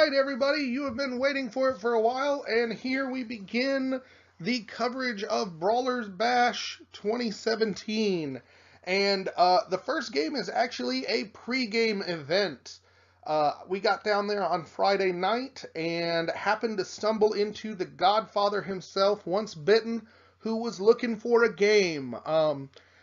right, everybody, you have been waiting for it for a while, and here we begin the coverage of Brawler's Bash 2017. And the first game is actually a pre-game event. We got down there on Friday night and happened to stumble into the Godfather himself, Oncebitten, who was looking for a game.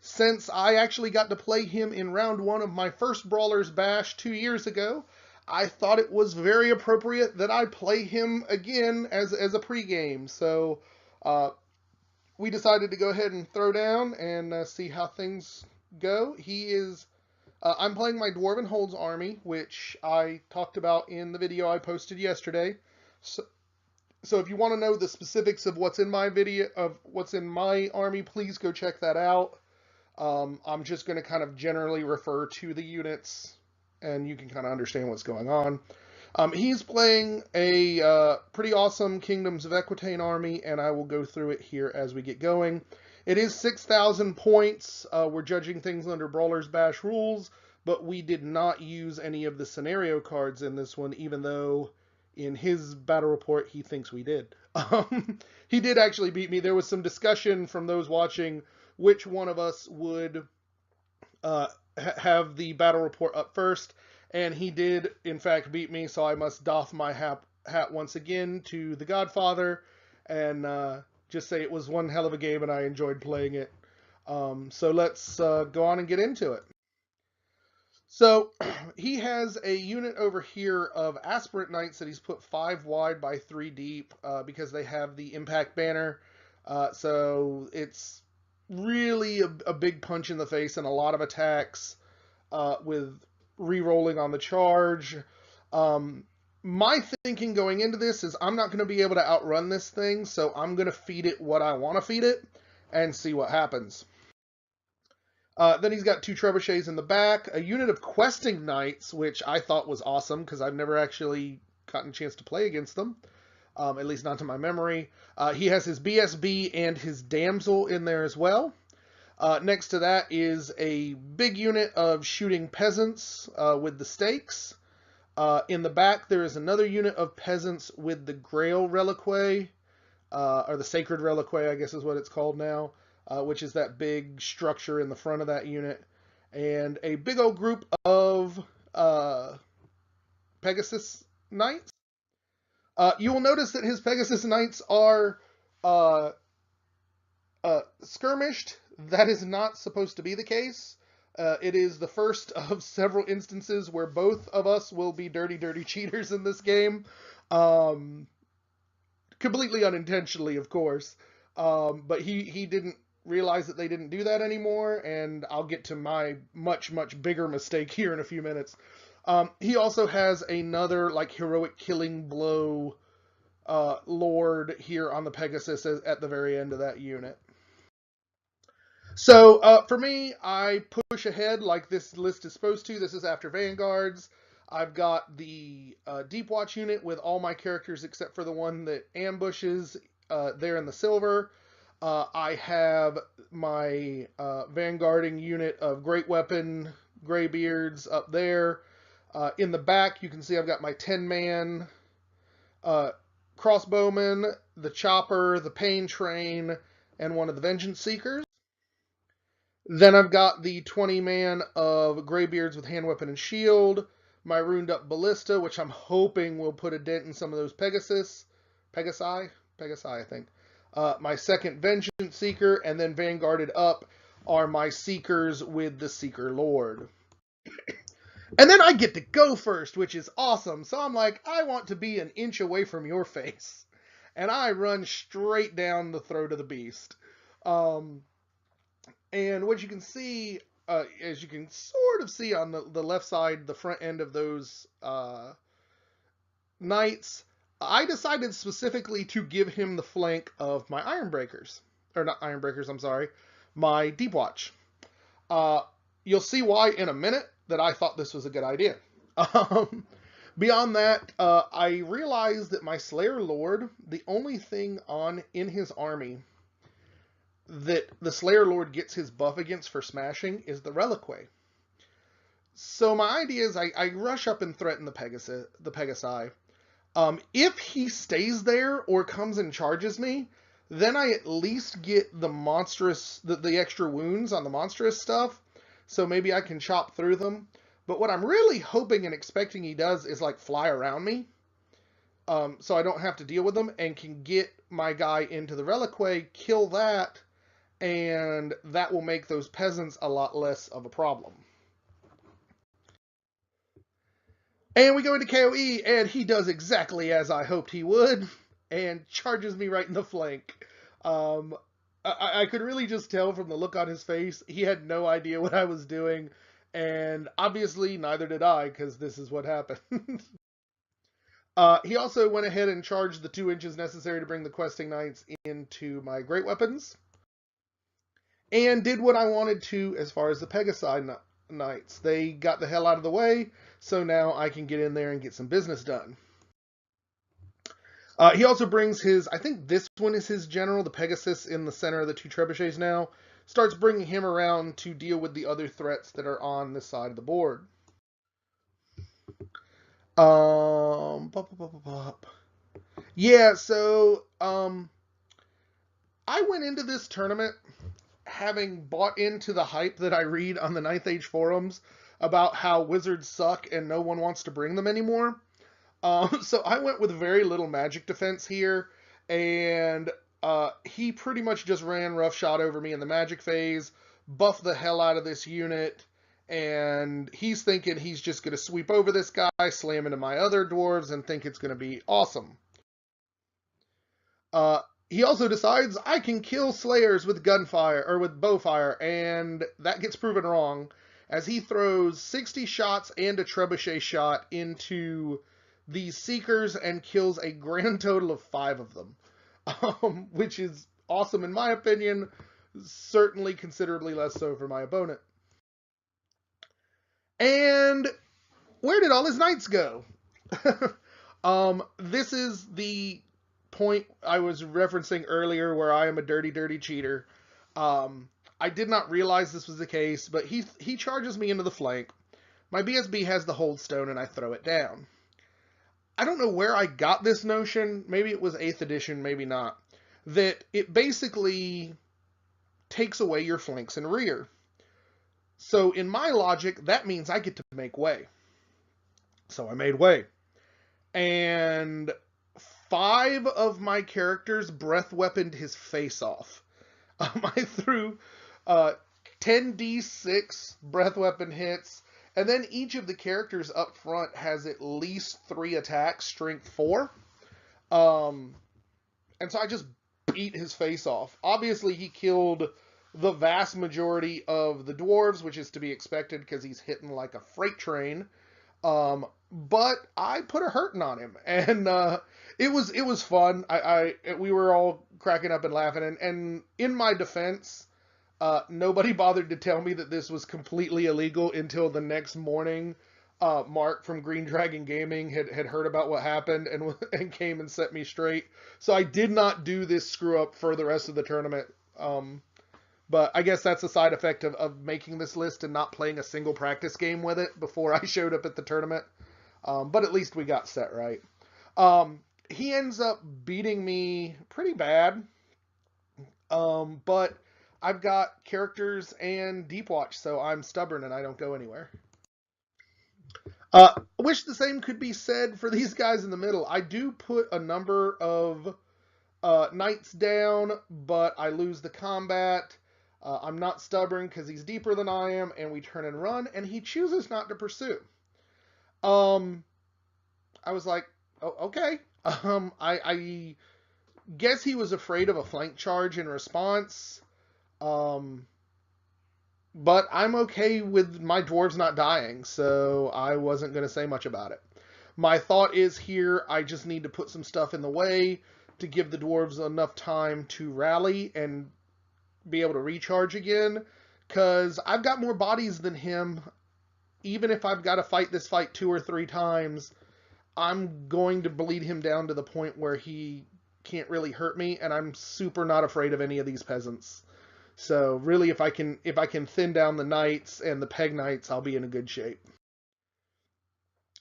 Since I actually got to play him in round one of my first Brawler's Bash 2 years ago, I thought it was very appropriate that I play him again as a pregame. So we decided to go ahead and throw down and see how things go. I'm playing my Dwarven Holds army, which I talked about in the video I posted yesterday. So if you want to know the specifics of what's in my video, of what's in my army, please go check that out. I'm just going to kind of generally refer to the units, and you can kind of understand what's going on. He's playing a pretty awesome Kingdoms of Equitaine army, and I will go through it here as we get going. It is 6,000 points. We're judging things under Brawler's Bash rules, but we did not use any of the scenario cards in this one, even though in his battle report he thinks we did. He did actually beat me. There was some discussion from those watching which one of us would have the battle report up first, and he did in fact beat me, so I must doff my hat once again to the Godfather and just say it was one hell of a game and I enjoyed playing it. So let's go on and get into it. So he has a unit over here of Aspirant Knights that he's put 5 wide by 3 deep because they have the impact banner. So it's really a big punch in the face and a lot of attacks with re-rolling on the charge. My thinking going into this is I'm not going to be able to outrun this thing, so I'm going to feed it what I want to feed it and see what happens. Then he's got 2 trebuchets in the back, a unit of questing knights, which I thought was awesome because I've never actually gotten a chance to play against them, at least not to my memory. He has his BSB and his damsel in there as well. Next to that is a big unit of shooting peasants with the stakes. In the back, there is another unit of peasants with the Grail Reliquary, or the Sacred Reliquary, I guess is what it's called now, which is that big structure in the front of that unit. And a big old group of Pegasus Knights. You will notice that his Pegasus Knights are skirmished. That is not supposed to be the case. It is the first of several instances where both of us will be dirty cheaters in this game. Completely unintentionally, of course. But he didn't realize that they didn't do that anymore, and I'll get to my much bigger mistake here in a few minutes. He also has another like heroic killing blow lord here on the Pegasus at the very end of that unit. So for me, I push ahead like this list is supposed to. This is after Vanguards. I've got the Deep Watch unit with all my characters except for the one that ambushes there in the silver. I have my vanguarding unit of Great Weapon Greybeards up there. In the back, you can see I've got my 10-man crossbowman, the chopper, the pain train, and one of the Vengeance Seekers. Then I've got the 20-man of Greybeards with hand weapon and shield, my runed up ballista, which I'm hoping will put a dent in some of those Pegasi, I think. My second Vengeance Seeker, and then vanguarded up are my Seekers with the Seeker Lord. And then I get to go first, which is awesome. So I'm like, I want to be an inch away from your face. And I run straight down the throat of the beast. And what you can see, as you can sort of see on the left side, the front end of those knights, I decided specifically to give him the flank of my Ironbreakers. Or not Ironbreakers, I'm sorry. My Deep Watch. You'll see why in a minute that I thought this was a good idea. Beyond that, I realized that my Slayer Lord, the only thing in his army that the Slayer Lord gets his buff against for smashing is the Reliquary. So my idea is I rush up and threaten the Pegasi. If he stays there or comes and charges me, then I at least get the the extra wounds on the monstrous stuff, so maybe I can chop through them. But what I'm really hoping and expecting he does is like fly around me, so I don't have to deal with them and can get my guy into the reliquary, kill that, and that will make those peasants a lot less of a problem. And we go into KOE, and he does exactly as I hoped he would, and charges me right in the flank. Um, I could really just tell from the look on his face, he had no idea what I was doing, and obviously neither did I, because this is what happened. He also went ahead and charged the 2 inches necessary to bring the questing knights into my great weapons, and did what I wanted to as far as the Pegasi knights. They got the hell out of the way, so now I can get in there and get some business done. He also brings his, I think this one is his general, the Pegasus in the center of the 2 trebuchets now, starts bringing him around to deal with the other threats that are on this side of the board. Yeah, so, I went into this tournament having bought into the hype that I read on the 9th Age forums about how wizards suck and no one wants to bring them anymore. So I went with very little magic defense here, and he pretty much just ran roughshod over me in the magic phase, buffed the hell out of this unit, and he's thinking he's just going to sweep over this guy, slam into my other dwarves, and think it's going to be awesome. He also decides I can kill slayers with gunfire, or with bowfire, and that gets proven wrong, as he throws 60 shots and a trebuchet shot into these seekers and kills a grand total of 5 of them, which is awesome in my opinion, certainly considerably less so for my opponent. And where did all his knights go? This is the point I was referencing earlier where I am a dirty, dirty cheater. I did not realize this was the case, but he charges me into the flank. My BSB has the hold stone and I throw it down. I don't know where I got this notion, maybe it was 8th edition, maybe not, that it basically takes away your flanks and rear. So in my logic, that means I get to make way. So I made way. And 5 of my characters breath weaponed his face off. I threw 10d6 breath weapon hits, and then each of the characters up front has at least 3 attacks, strength 4. And so I just beat his face off. Obviously, he killed the vast majority of the dwarves, which is to be expected because he's hitting like a freight train. But I put a hurting on him, and it was fun. We were all cracking up and laughing, and in my defense, nobody bothered to tell me that this was completely illegal until the next morning. Mark from Green Dragon Gaming had heard about what happened and came and set me straight. So I did not do this screw up for the rest of the tournament. But I guess that's a side effect of making this list and not playing a single practice game with it before I showed up at the tournament. But at least we got set right. He ends up beating me pretty bad. But I've got characters and Deep Watch, so I'm stubborn and I don't go anywhere. I wish the same could be said for these guys in the middle. I do put a number of knights down, but I lose the combat. I'm not stubborn because he's deeper than I am, and we turn and run, and he chooses not to pursue. I was like, oh, okay. I guess he was afraid of a flank charge in response. But I'm okay with my dwarves not dying, so I wasn't going to say much about it. My thought is here, I just need to put some stuff in the way to give the dwarves enough time to rally and be able to recharge again, because I've got more bodies than him. Even if I've got to fight this fight 2 or 3 times, I'm going to bleed him down to the point where he can't really hurt me, and I'm super not afraid of any of these peasants. So really, if I can thin down the knights and the peg knights, I'll be in a good shape.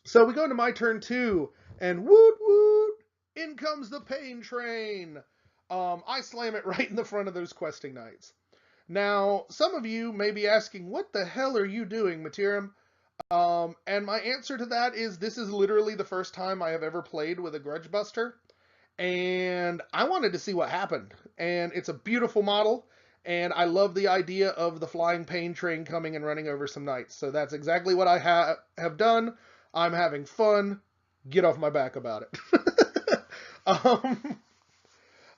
So we go into my turn 2, And woot woot, in comes the pain train. I slam it right in the front of those questing knights. Now, some of you may be asking, what the hell are you doing, Materim? And my answer to that is this is literally the first time I have ever played with a Grudge Buster. And I wanted to see what happened. And it's a beautiful model. And I love the idea of the flying pain train coming and running over some knights. So that's exactly what I have done. I'm having fun. Get off my back about it.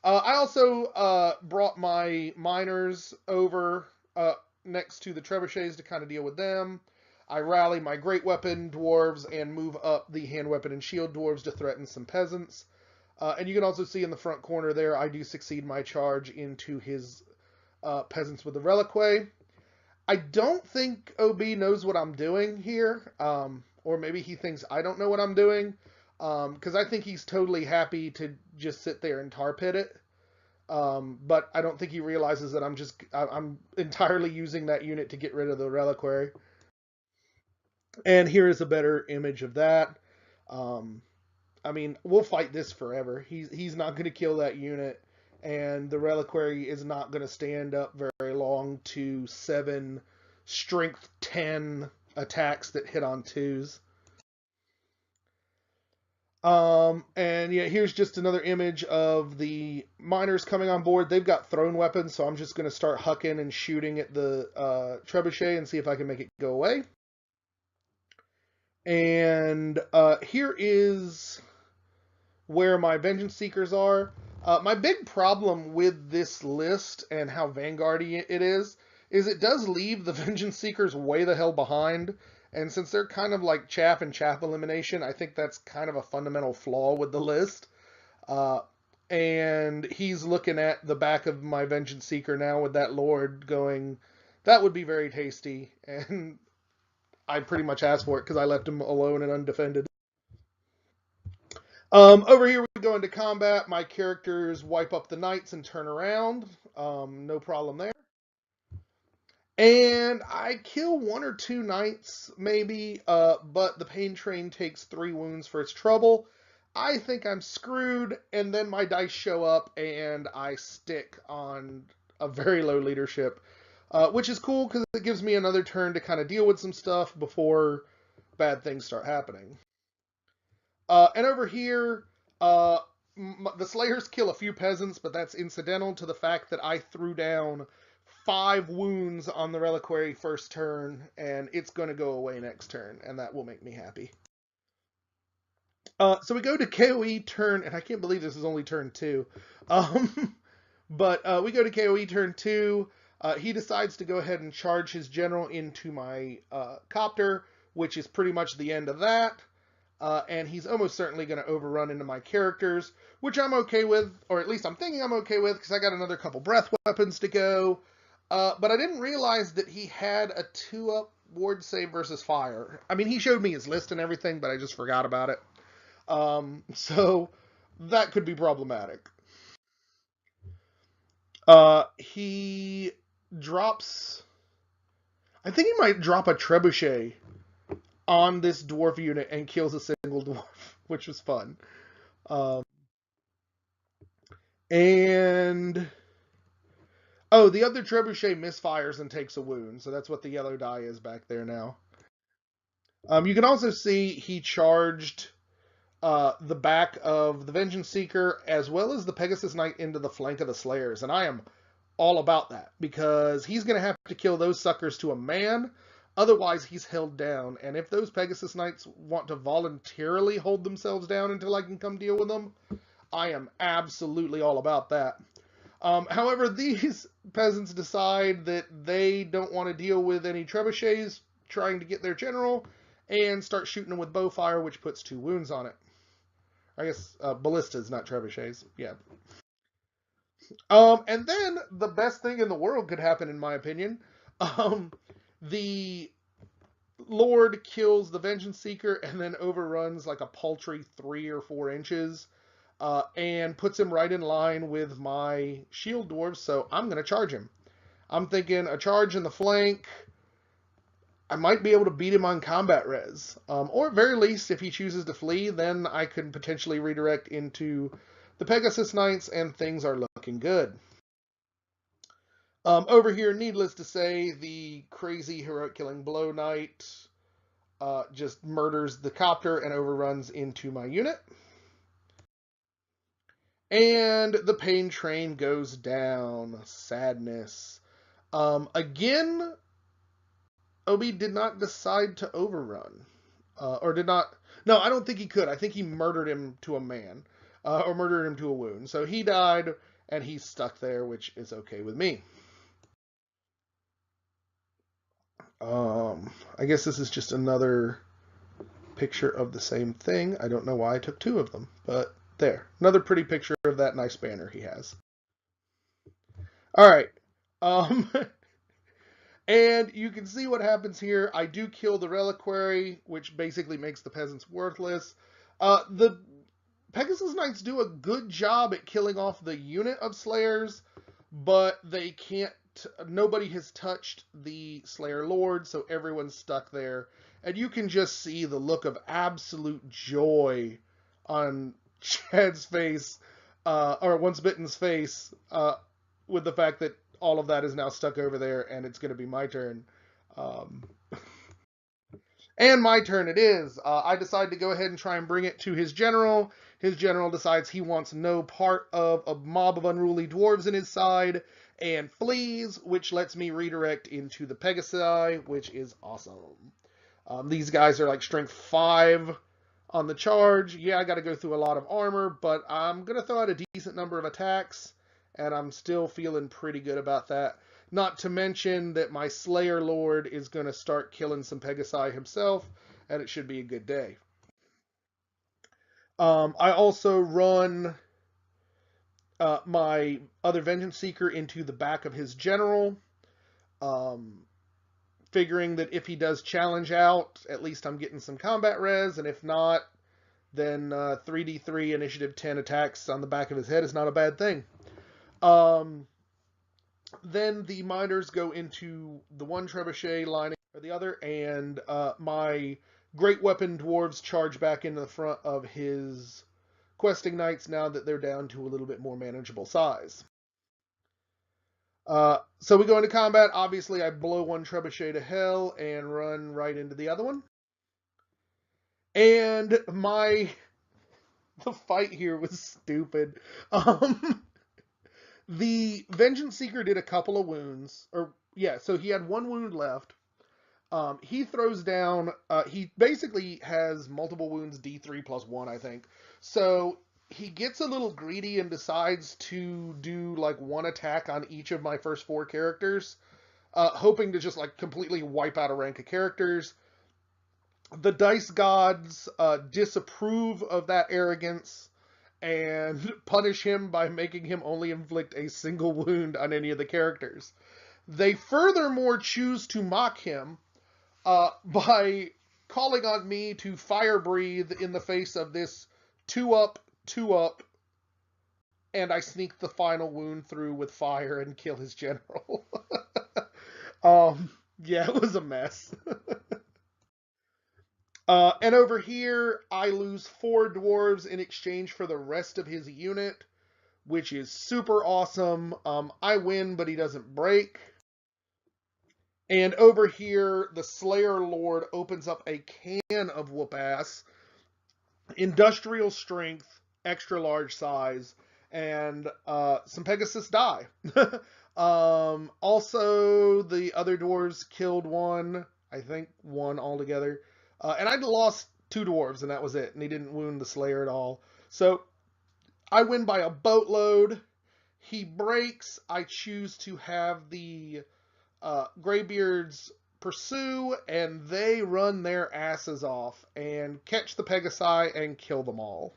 I also brought my miners over next to the trebuchets to kind of deal with them. I rally my great weapon dwarves and move up the hand weapon and shield dwarves to threaten some peasants. And you can also see in the front corner there, I do succeed my charge into his peasants with the reliquary. I don't think OB knows what I'm doing here, or maybe he thinks I don't know what I'm doing, because I think he's totally happy to just sit there and tar pit it. But I don't think he realizes that I'm entirely using that unit to get rid of the reliquary. And here is a better image of that. I mean, we'll fight this forever. He's not going to kill that unit, and the reliquary is not going to stand up very long to 7 strength 10 attacks that hit on 2s. And yeah, here's just another image of the miners coming on board. They've got thrown weapons, so I'm just going to start hucking and shooting at the trebuchet and see if I can make it go away. And here is where my Vengeance Seekers are. My big problem with this list and how vanguardy it is it does leave the Vengeance Seekers way the hell behind. And since they're kind of like chaff and chaff elimination, I think that's kind of a fundamental flaw with the list. And he's looking at the back of my Vengeance Seeker now with that Lord going, that would be very tasty. And I pretty much asked for it because I left him alone and undefended. Over here we go into combat. My characters wipe up the knights and turn around. No problem there. And I kill 1 or 2 knights, maybe, but the pain train takes 3 wounds for its trouble. I think I'm screwed, and then my dice show up, and I stick on a very low leadership, which is cool because it gives me another turn to kind of deal with some stuff before bad things start happening. And over here, the Slayers kill a few peasants, but that's incidental to the fact that I threw down 5 wounds on the reliquary first turn, and it's going to go away next turn, and that will make me happy. So we go to KOE turn, and I can't believe this is only turn 2. But we go to KOE turn 2. He decides to go ahead and charge his general into my copter, which is pretty much the end of that. And he's almost certainly going to overrun into my characters, which I'm okay with, or at least I'm thinking I'm okay with, because I got another couple breath weapons to go. But I didn't realize that he had a 2-up ward save versus fire. I mean, he showed me his list and everything, but I just forgot about it. So that could be problematic. He drops... I think he might drop a trebuchet on this dwarf unit and kills a single dwarf, which was fun. And... oh, the other trebuchet misfires and takes a wound, so that's what the yellow die is back there now. You can also see he charged the back of the Vengeance Seeker as well as the Pegasus Knight into the flank of the Slayers, and I am all about that, because he's going to have to kill those suckers to a man, otherwise he's held down, and if those Pegasus Knights want to voluntarily hold themselves down until I can come deal with them, I am absolutely all about that. However, these peasants decide that they don't want to deal with any trebuchets trying to get their general and start shooting them with bowfire, which puts 2 wounds on it. I guess ballistas, not trebuchets. Yeah. And then the best thing in the world could happen, in my opinion. The Lord kills the Vengeance Seeker and then overruns like a paltry 3 or 4 inches. And puts him right in line with my shield dwarves, so I'm going to charge him. I'm thinking a charge in the flank. I might be able to beat him on combat res. Or at very least, if he chooses to flee, then I could potentially redirect into the Pegasus Knights, and things are looking good. Over here, needless to say, the crazy heroic killing blow knight just murders the copter and overruns into my unit. And the pain train goes down. Sadness. Again, Obi did not decide to overrun. Or did not... No, I don't think he could. I think he murdered him to a man. Or murdered him to a wound. So he died, and he's stuck there, which is okay with me. I guess this is just another picture of the same thing. I don't know why I took two of them, but there. Another pretty picture of that nice banner he has. All right. And you can see what happens here. I do kill the reliquary, which basically makes the peasants worthless. The Pegasus Knights do a good job at killing off the unit of Slayers, but they can't. Nobody has touched the Slayer Lord, so everyone's stuck there. And you can just see the look of absolute joy on Chad's face, or Oncebitten's face, with the fact that all of that is now stuck over there, and it's going to be my turn. And my turn it is. I decide to go ahead and try and bring it to his general. His general decides he wants no part of a mob of unruly dwarves in his side, and flees, which lets me redirect into the Pegasi, which is awesome. These guys are like strength 5 on the charge. Yeah, I got to go through a lot of armor, but I'm going to throw out a decent number of attacks, and I'm still feeling pretty good about that. Not to mention that my Slayer Lord is going to start killing some Pegasi himself, and it should be a good day. I also run my other Vengeance Seeker into the back of his general, figuring that if he does challenge out, at least I'm getting some combat res, and if not, then 3d3 initiative 10 attacks on the back of his head is not a bad thing. Then the miners go into the one trebuchet lining or the other, and my great weapon dwarves charge back into the front of his questing knights now that they're down to a little bit more manageable size. So we go into combat. Obviously, I blow one trebuchet to hell and run right into the other one. And the fight here was stupid. The Vengeance Seeker did a couple of wounds, so he had one wound left. He throws down, he basically has multiple wounds, D3 plus 1, I think. So he gets a little greedy and decides to do like one attack on each of my first 4 characters, hoping to just like completely wipe out a rank of characters. The dice gods disapprove of that arrogance and punish him by making him only inflict a single wound on any of the characters. They furthermore choose to mock him by calling on me to fire breathe in the face of this 2-up, and I sneak the final wound through with fire and kill his general. Yeah, it was a mess. And over here, I lose 4 dwarves in exchange for the rest of his unit, which is super awesome. I win, but he doesn't break. And over here, the Slayer Lord opens up a can of whoop-ass, industrial strength, extra large size, and some Pegasus die. Also, the other dwarves killed one, I think 1 altogether. And I lost 2 dwarves, and that was it. And he didn't wound the Slayer at all. So I win by a boatload. He breaks. I choose to have the Greybeards pursue, and they run their asses off and catch the Pegasi and kill them all.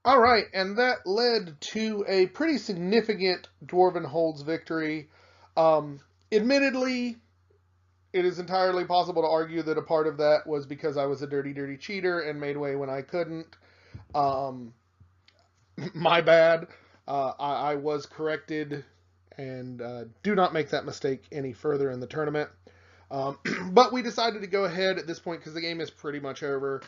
Alright, and that led to a pretty significant Dwarven Holds victory. Admittedly, it is entirely possible to argue that a part of that was because I was a dirty, dirty cheater and made way when I couldn't. My bad. I was corrected and do not make that mistake any further in the tournament. But we decided to go ahead at this point because the game is pretty much over,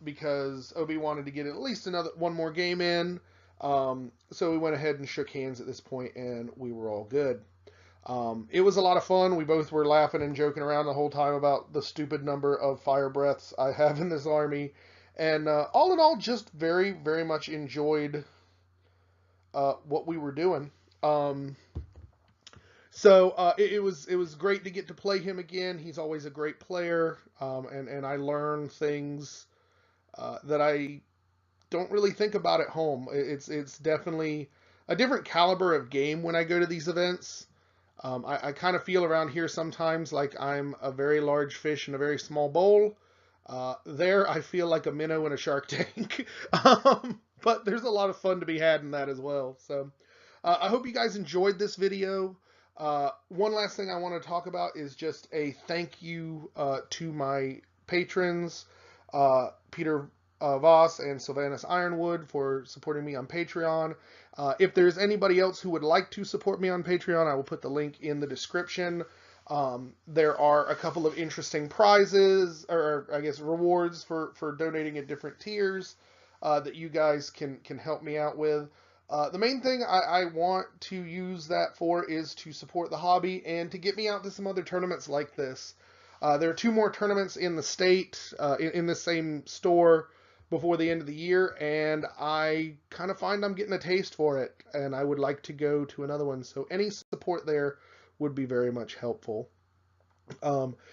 because Obi wanted to get at least one more game in. So we went ahead and shook hands at this point, and we were all good. It was a lot of fun. We both were laughing and joking around the whole time about the stupid number of fire breaths I have in this army. And all in all, just very, very much enjoyed what we were doing. So it was great to get to play him again. He's always a great player, and I learn things that I don't really think about at home. It's definitely a different caliber of game when I go to these events. I kind of feel around here sometimes like I'm a very large fish in a very small bowl. There I feel like a minnow in a shark tank. But there's a lot of fun to be had in that as well. So I hope you guys enjoyed this video. One last thing I want to talk about is just a thank you to my patrons, Peter Voss and Sylvanus Ironwood, for supporting me on Patreon. If there's anybody else who would like to support me on Patreon, I will put the link in the description. There are a couple of interesting prizes, or I guess rewards for donating at different tiers that you guys can help me out with. The main thing I want to use that for is to support the hobby and to get me out to some other tournaments like this. There are 2 more tournaments in the state, in the same store, before the end of the year, and I kind of find I'm getting a taste for it, and I would like to go to another one, so any support there would be very much helpful.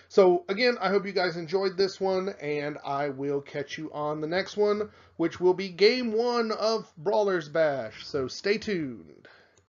So again, I hope you guys enjoyed this one, and I will catch you on the next one, which will be Game 1 of Brawler's Bash, so stay tuned.